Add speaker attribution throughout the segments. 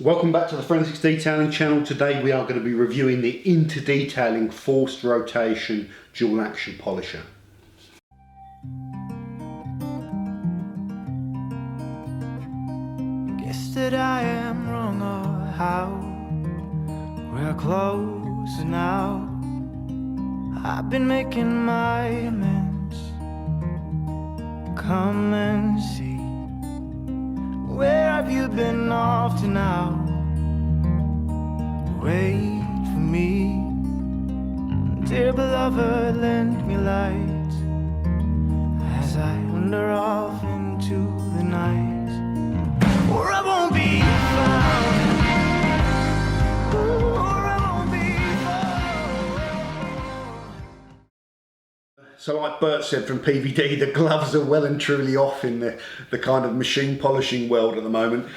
Speaker 1: Welcome back to the Forensics Detailing channel. Today we are going to be reviewing the In2detailing forced rotation dual action polisher.
Speaker 2: Guess that I am wrong or how we're close now. I've been making my amends. Come and see. Where have you been off to now? Wait for me, dear beloved, lend me light as I wander off into the night, or I won't be found. Or I won't be found.
Speaker 1: So like Bert said from PVD, the gloves are well and truly off in the kind of machine polishing world at the moment.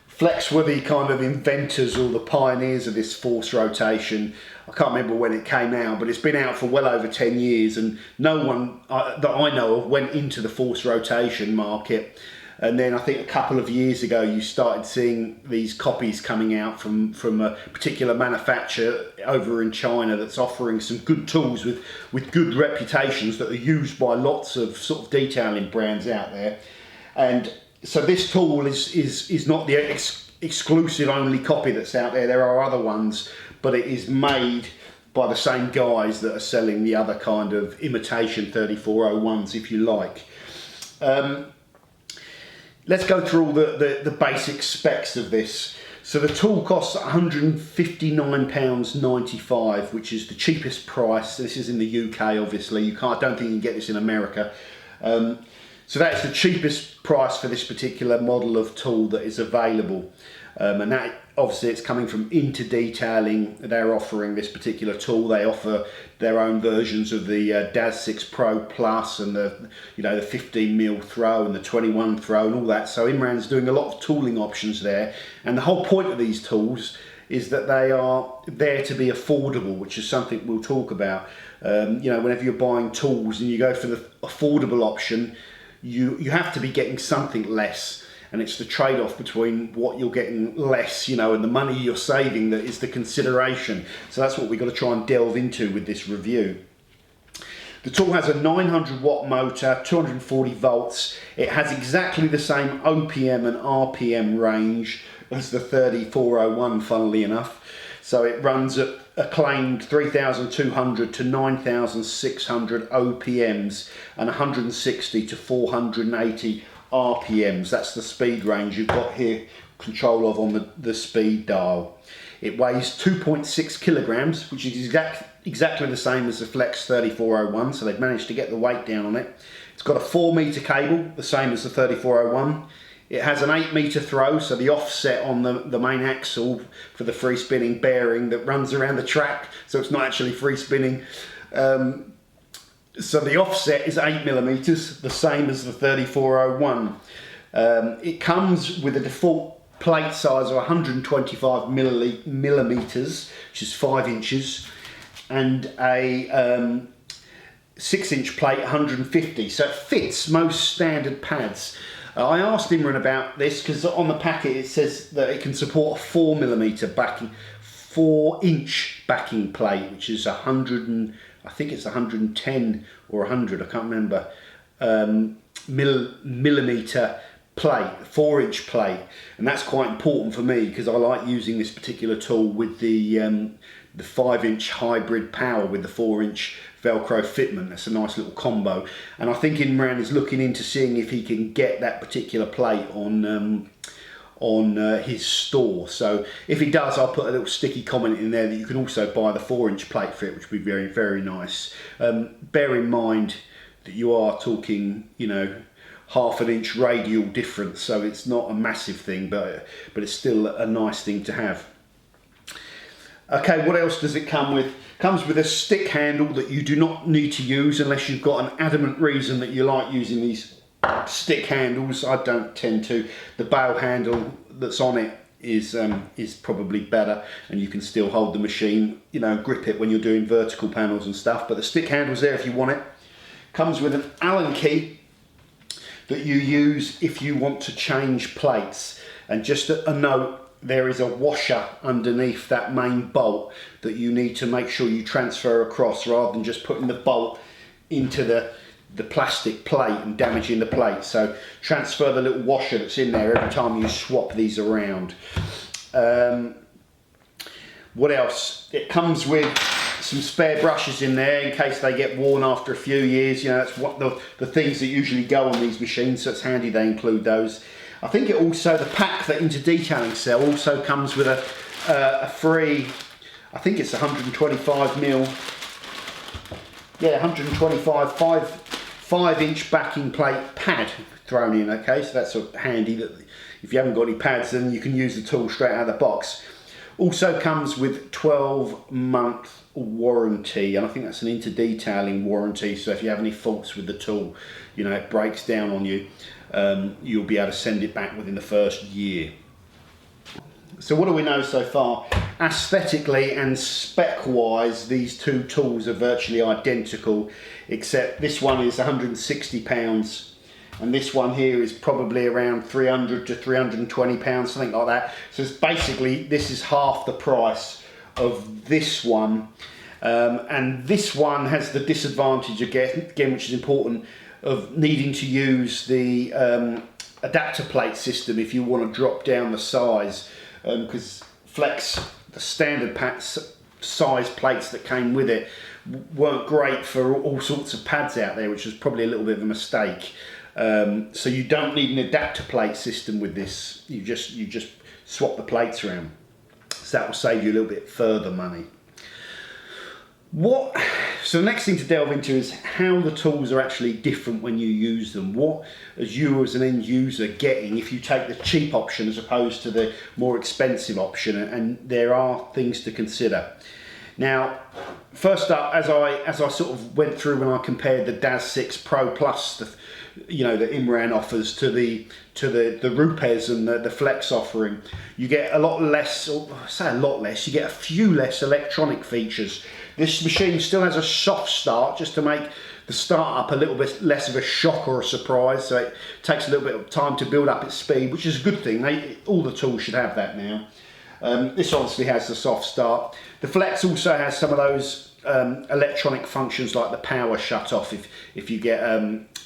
Speaker 1: Flex were the kind of inventors or the pioneers of this forced rotation. I can't remember when it came out, but it's been out for well over 10 years and no one that I know of went into the forced rotation market. And then I think a couple of years ago you started seeing these copies coming out from a particular manufacturer over in China that's offering some good tools with good reputations that are used by lots of sort of detailing brands out there. And so this tool is not the exclusive only copy that's out there. There are other ones, but it is made by the same guys that are selling the other kind of imitation 3401s, if you like. Let's go through all the basic specs of this. So the tool costs £159.95, which is the cheapest price. This is in the UK, obviously. I don't think you can get this in America. So that's the cheapest price for this particular model of tool that is available. And that obviously it's coming from In2detailing. They're offering this particular tool. They offer their own versions of the DAS 6 Pro Plus and the 15mm throw and the 21 throw and all that. So Imran's doing a lot of tooling options there. And the whole point of these tools is that they are there to be affordable, which is something we'll talk about. Whenever you're buying tools and you go for the affordable option, you have to be getting something less, and it's the trade-off between what you're getting less, and the money you're saving that is the consideration. So that's what we've got to try and delve into with this review. The tool has a 900 watt motor, 240 volts. It has exactly the same OPM and RPM range as the 3401, funnily enough. So it runs at a claimed 3,200 to 9,600 OPMs and 160 to 480 RPMs. That's the speed range you've got here control of on the speed dial. It weighs 2.6 kilograms, which is exactly the same as the Flex 3401, so they've managed to get the weight down on it. It's got a 4-meter cable, the same as the 3401. It has an 8-meter throw, so the offset on the main axle for the free spinning bearing that runs around the track, so it's not actually free spinning. So the offset is 8mm, the same as the 3401. It comes with a default plate size of 125 millimeters, which is 5 inches, and a 6-inch plate, 150. So it fits most standard pads. I asked Imran about this because on the packet it says that it can support a 4mm backing, 4-inch backing plate, which is 100 and I think it's 110 or 100, I can't remember, millimeter plate, 4-inch plate, and that's quite important for me because I like using this particular tool with the 5-inch hybrid power with the 4-inch Velcro fitment. That's a nice little combo, and I think Imran is looking into seeing if he can get that particular plate on his store. So if he does, I'll put a little sticky comment in there that you can also buy the 4-inch plate for it, which would be very, very nice. Bear in mind that you are talking, half an inch radial difference, so it's not a massive thing, but it's still a nice thing to have. Okay, what else does it come with? It comes with a stick handle that you do not need to use unless you've got an adamant reason that you like using these stick handles. I don't tend to. The bow handle that's on it is probably better, and you can still hold the machine, grip it when you're doing vertical panels and stuff, but the stick handle's there if you want it. Comes with an Allen key that you use if you want to change plates. And just a note, there is a washer underneath that main bolt that you need to make sure you transfer across, rather than just putting the bolt into the plastic plate and damaging the plate. So transfer the little washer that's in there every time you swap these around. What else? It comes with some spare brushes in there in case they get worn after a few years. You know, that's what the things that usually go on these machines, so it's handy they include those. I think it also, the pack that In2detailing sell also comes with a free, I think it's 125mm, yeah, 125 5-inch backing plate pad thrown in. Okay, so that's sort of handy, that if you haven't got any pads, then you can use the tool straight out of the box. Also comes with 12-month warranty, and I think that's an In2detailing warranty, so if you have any faults with the tool, you know, it breaks down on you, you'll be able to send it back within the first year. So what do we know so far? Aesthetically and spec-wise, these two tools are virtually identical, except this one is £160 and this one here is probably around £300 to £320, something like that. So it's basically, this is half the price of this one, and this one has the disadvantage again, which is important, of needing to use the adapter plate system if you want to drop down the size, because Flex, the standard size plates that came with it, weren't great for all sorts of pads out there, which was probably a little bit of a mistake. So you don't need an adapter plate system with this. You just swap the plates around. So that will save you a little bit further money. So the next thing to delve into is how the tools are actually different when you use them. What, as you as an end user, getting if you take the cheap option as opposed to the more expensive option, and there are things to consider. Now, first up, as I sort of went through when I compared the DAS 6 Pro Plus, that Imran offers, to the Rupes and the Flex offering, you get a lot less, or I say a lot less, you get a few less electronic features. This machine still has a soft start, just to make the start up a little bit less of a shock or a surprise, so it takes a little bit of time to build up its speed, which is a good thing. All the tools should have that now. This obviously has the soft start. The Flex also has some of those electronic functions like the power shut off. If you get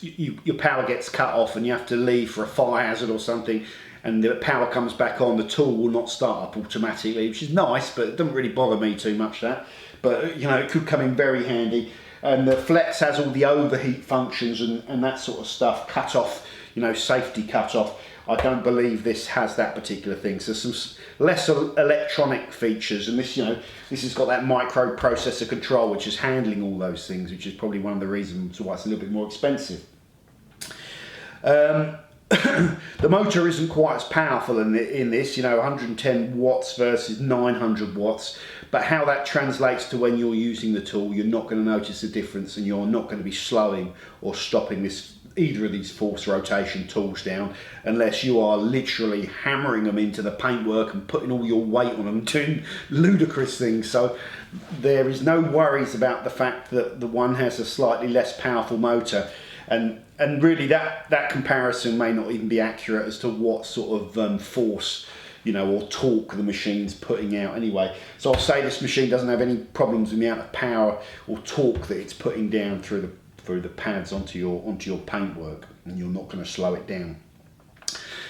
Speaker 1: your power gets cut off and you have to leave for a fire hazard or something, and the power comes back on, the tool will not start up automatically, which is nice, but it doesn't really bother me too much, that. But you know, it could come in very handy. And the Flex has all the overheat functions and that sort of stuff, cut off, you know, safety cut off. I don't believe this has that particular thing. So some less electronic features, and this, you know, this has got that microprocessor control, which is handling all those things, which is probably one of the reasons why it's a little bit more expensive. The motor isn't quite as powerful in this, you know, 110 watts versus 900 watts, but how that translates to when you're using the tool, you're not going to notice a difference, and you're not going to be slowing or stopping either of these force rotation tools down, unless you are literally hammering them into the paintwork and putting all your weight on them, doing ludicrous things. So there is no worries about the fact that the one has a slightly less powerful motor, and really that comparison may not even be accurate as to what sort of force, you know, or torque the machine's putting out anyway. So I'll say this machine doesn't have any problems with the amount of power or torque that it's putting down through the pads onto your paintwork, and you're not going to slow it down.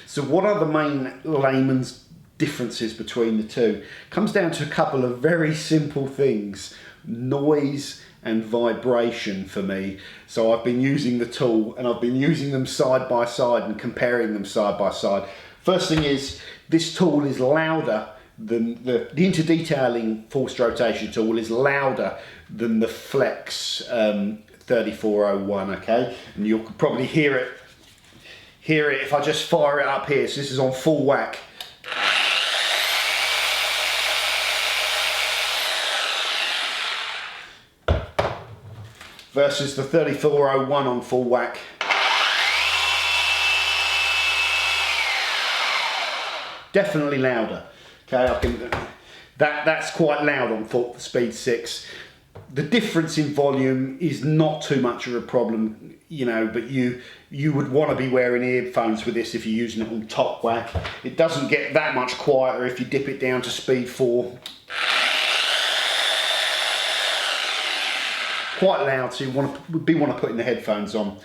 Speaker 1: So what are the main layman's differences between the two? It comes down to a couple of very simple things: noise and vibration for me. So I've been using the tool and I've been using them side by side and comparing them side by side. First thing is, this tool is louder than the In2detailing forced rotation tool is louder than the Flex 3401, okay? And you'll probably hear it if I just fire it up here. So this is on full whack. Versus the 3401 on full whack. Definitely louder. Okay, that's quite loud on speed 6. The difference in volume is not too much of a problem, you know, but you would want to be wearing earphones with this if you're using it on top whack. It doesn't get that much quieter if you dip it down to speed 4. Quite loud, so you want to put in the headphones on.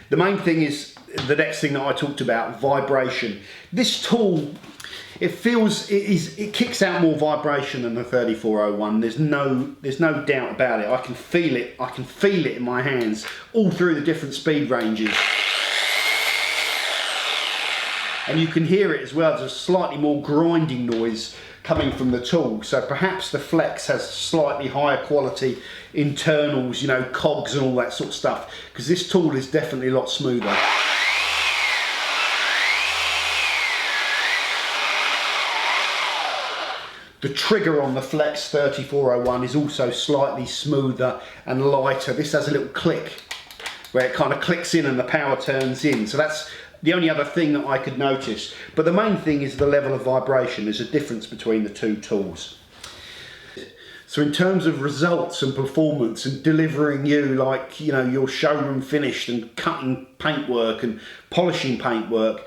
Speaker 1: The main thing is the next thing that I talked about, vibration. This tool, it kicks out more vibration than the 3401. There's no doubt about it. I can feel it in my hands all through the different speed ranges. And you can hear it as well. There's a slightly more grinding noise coming from the tool. So perhaps the Flex has slightly higher quality internals, you know, cogs and all that sort of stuff, because this tool is definitely a lot smoother. The trigger on the Flex 3401 is also slightly smoother and lighter. This has a little click where it kind of clicks in and the power turns in. So that's the only other thing that I could notice. But the main thing is the level of vibration. There's a difference between the two tools. So in terms of results and performance and delivering you, like, you know, your showroom finished and cutting paintwork and polishing paintwork,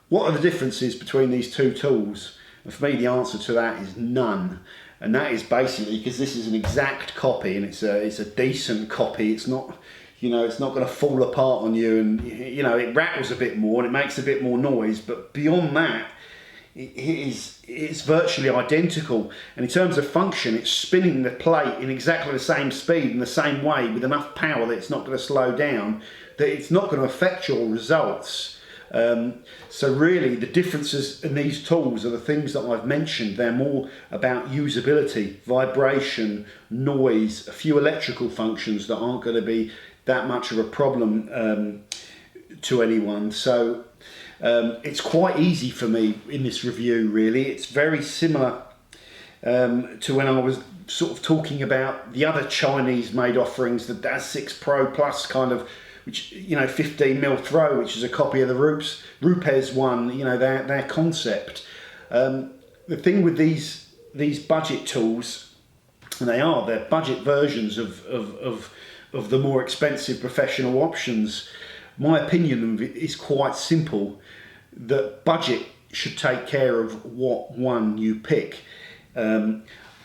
Speaker 1: what are the differences between these two tools? And for me, the answer to that is none. And that is basically because this is an exact copy, and it's a decent copy. It's not, you know, it's not going to fall apart on you, and, you know, it rattles a bit more and it makes a bit more noise, but beyond that, it's virtually identical. And in terms of function, it's spinning the plate in exactly the same speed and the same way with enough power that it's not going to slow down, that it's not going to affect your results. So really the differences in these tools are the things that I've mentioned. They're more about usability, vibration, noise, a few electrical functions that aren't going to be that much of a problem to anyone. So it's quite easy for me in this review, really. It's very similar to when I was sort of talking about the other Chinese made offerings, the DAS 6 Pro Plus kind of, which, you know, 15mm throw, which is a copy of the Rupes one, you know, their concept. The thing with these budget tools, and they're budget versions of the more expensive professional options. My opinion is quite simple, that budget should take care of what one you pick. You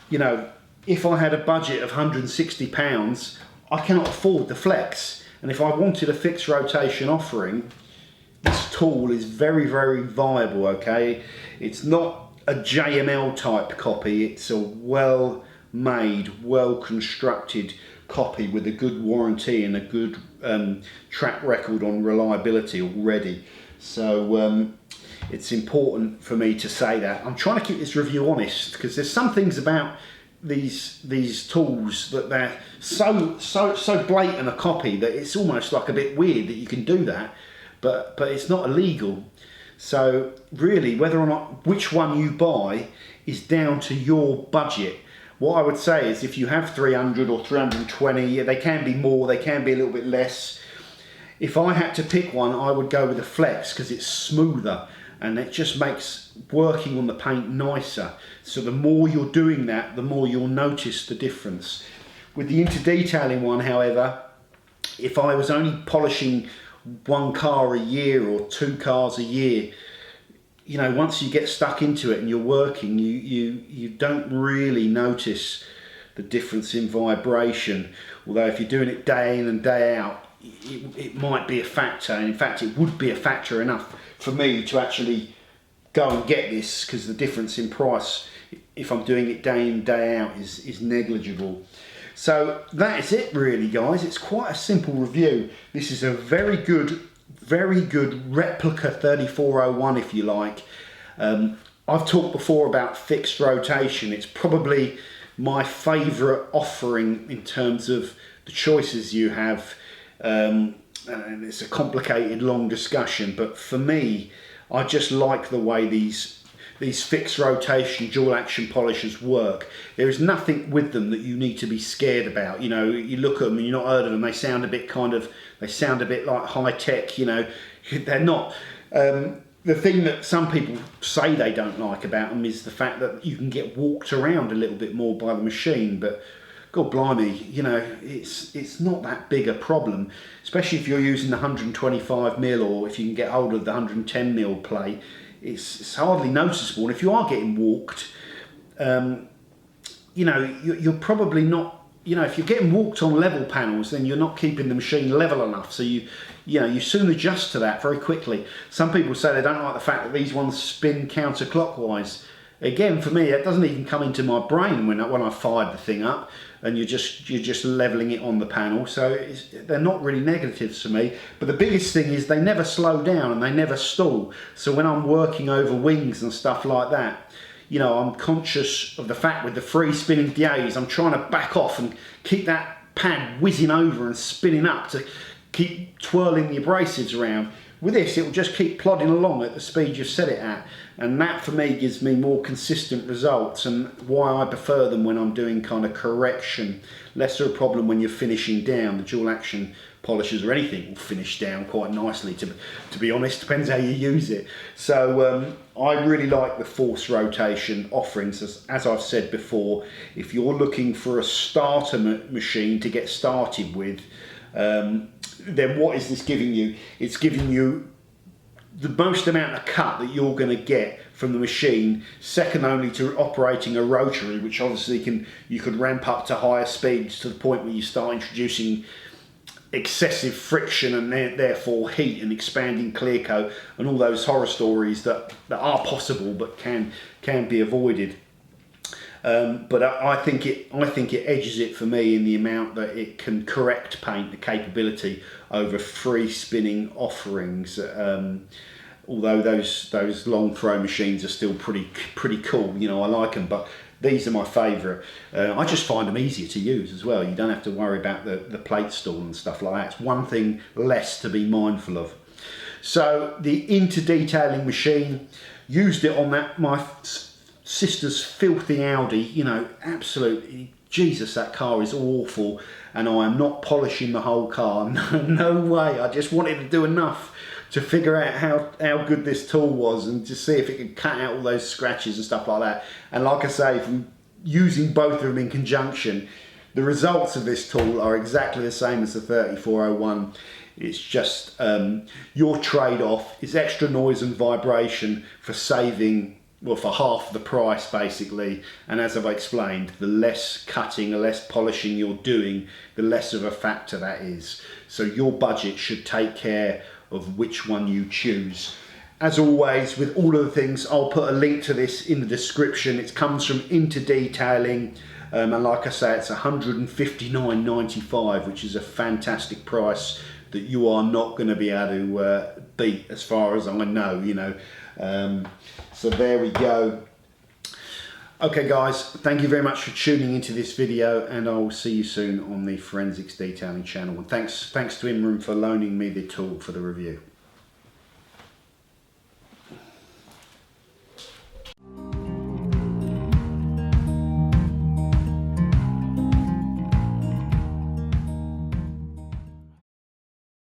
Speaker 1: know, if I had a budget of £160, I cannot afford the Flex. And if I wanted a fixed rotation offering, this tool is very, very viable, okay? It's not a JML type copy, it's a well-made, well-constructed copy with a good warranty and a good track record on reliability already. So it's important for me to say that. I'm trying to keep this review honest, because there's some things about these tools that they're so blatant a copy that it's almost like a bit weird that you can do that, but it's not illegal. So really, whether or not which one you buy is down to your budget. What I would say is, if you have 300 or 320, they can be more, they can be a little bit less. If I had to pick one, I would go with the Flex, because it's smoother and it just makes working on the paint nicer. So the more you're doing that, the more you'll notice the difference. With the In2detailing one, however, if I was only polishing one car a year or 2 cars a year, you know, once you get stuck into it and you're working, you don't really notice the difference in vibration. Although if you're doing it day in and day out, it might be a factor, and in fact it would be a factor enough for me to actually go and get this, because the difference in price, if I'm doing it day in day out, is negligible. So that is it really, guys. It's quite a simple review. This is a very good replica 3401, if you like. I've talked before about fixed rotation. It's probably my favourite offering in terms of the choices you have. And it's a complicated, long discussion, but for me, I just like the way these fixed rotation dual action polishers work. There is nothing with them that you need to be scared about. You know, you look at them and you're not heard of them. They sound a bit like high tech. You know, they're not. The thing that some people say they don't like about them is the fact that you can get walked around a little bit more by the machine, but God blimey, you know, it's not that big a problem, especially if you're using the 125mm, or if you can get hold of the 110mm plate. It's hardly noticeable. And if you are getting walked, you know, you're probably not, you know, if you're getting walked on level panels, then you're not keeping the machine level enough. So you know, you soon adjust to that very quickly. Some people say they don't like the fact that these ones spin counterclockwise. Again, for me, it doesn't even come into my brain when I fired the thing up, and you're just leveling it on the panel. So they're not really negatives for me. But the biggest thing is they never slow down and they never stall. So when I'm working over wings and stuff like that, you know, I'm conscious of the fact with the free spinning DAs, I'm trying to back off and keep that pad whizzing over and spinning up to keep twirling the abrasives around. With this, it will just keep plodding along at the speed you've set it at, and that for me gives me more consistent results, and why I prefer them when I'm doing kind of correction. Less of a problem when you're finishing down. The dual action polishers or anything will finish down quite nicely, to be honest, depends how you use it. So I really like the force rotation offerings. As I've said before, if you're looking for a starter machine to get started with, then what is this giving you? It's giving you the most amount of cut that you're going to get from the machine, second only to operating a rotary, which obviously you could ramp up to higher speeds to the point where you start introducing excessive friction and therefore heat and expanding clear coat and all those horror stories that are possible but can be avoided. But I think it edges it for me in the amount that it can correct paint, the capability over free spinning offerings. Although those long throw machines are still pretty cool, you know, I like them, but these are my favourite. I just find them easier to use as well. You don't have to worry about the plate stall and stuff like that. It's one thing less to be mindful of. So the In2detailing machine, used it on my sister's filthy Audi, you know, absolutely, Jesus, that car is awful, and I am not polishing the whole car, no way. I just wanted to do enough to figure out how good this tool was and to see if it could cut out all those scratches and stuff like that. And like I say, from using both of them in conjunction, the results of this tool are exactly the same as the 3401. It's just your trade-off is extra noise and vibration for saving, well, for half the price basically. And as I've explained, the less cutting, the less polishing you're doing, the less of a factor that is. So your budget should take care of which one you choose. As always, with all of the things, I'll put a link to this in the description. It comes from In2detailing, and like I say, it's $159.95, which is a fantastic price that you are not going to be able to beat, as far as I know, you know. So there we go. Okay guys, thank you very much for tuning into this video, and I will see you soon on the Forensics Detailing channel. And thanks to Imran for loaning me the tool for the review.